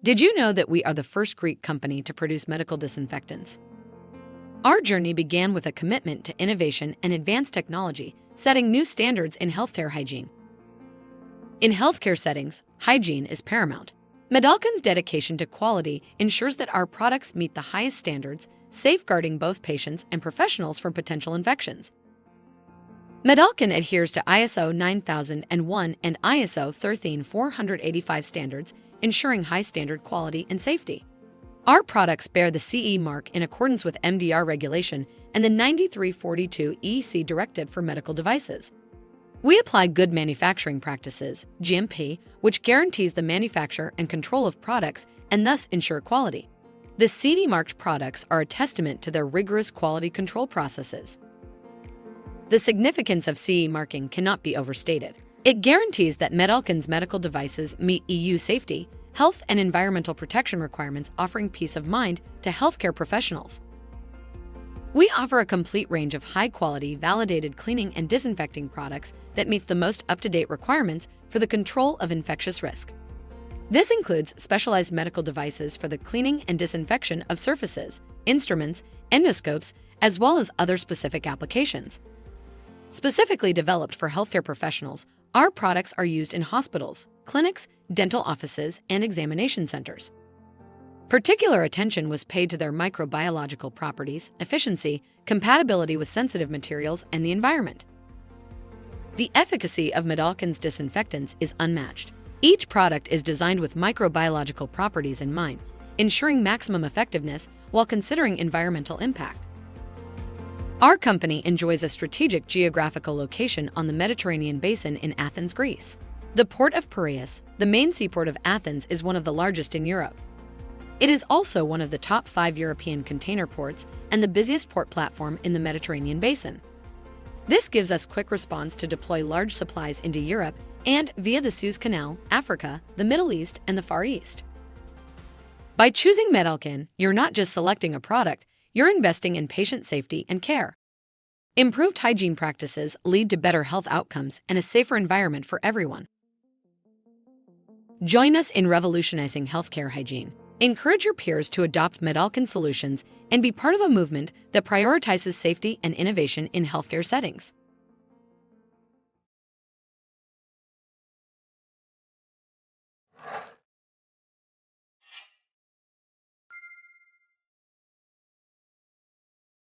Did you know that we are the first Greek company to produce medical disinfectants? Our journey began with a commitment to innovation and advanced technology, setting new standards in healthcare hygiene. In healthcare settings, hygiene is paramount. MEDALKAN's dedication to quality ensures that our products meet the highest standards, safeguarding both patients and professionals from potential infections. MEDALKAN adheres to ISO 9001 and ISO 13485 standards, ensuring high standard quality and safety. Our products bear the CE mark in accordance with MDR regulation and the 9342 EC directive for medical devices. We apply good manufacturing practices, GMP, which guarantees the manufacture and control of products and thus ensure quality. The CE-marked products are a testament to their rigorous quality control processes. The significance of CE marking cannot be overstated. It guarantees that MEDALKAN's medical devices meet EU safety, health, and environmental protection requirements, offering peace of mind to healthcare professionals. We offer a complete range of high-quality, validated cleaning and disinfecting products that meet the most up-to-date requirements for the control of infectious risk. This includes specialized medical devices for the cleaning and disinfection of surfaces, instruments, endoscopes, as well as other specific applications. Specifically developed for healthcare professionals, our products are used in hospitals, clinics, dental offices, and examination centers. Particular attention was paid to their microbiological properties, efficiency, compatibility with sensitive materials, and the environment. The efficacy of MEDALKAN's disinfectants is unmatched. Each product is designed with microbiological properties in mind, ensuring maximum effectiveness while considering environmental impact. Our company enjoys a strategic geographical location on the Mediterranean basin in Athens, Greece. The port of Piraeus, the main seaport of Athens, is one of the largest in Europe. It is also one of the top 5 European container ports and the busiest port platform in the Mediterranean basin. This gives us quick response to deploy large supplies into Europe and via the Suez Canal, Africa, the Middle East, and the Far East. By choosing MEDALKAN, you're not just selecting a product, you're investing in patient safety and care. Improved hygiene practices lead to better health outcomes and a safer environment for everyone. Join us in revolutionizing healthcare hygiene. Encourage your peers to adopt MEDALKAN solutions and be part of a movement that prioritizes safety and innovation in healthcare settings.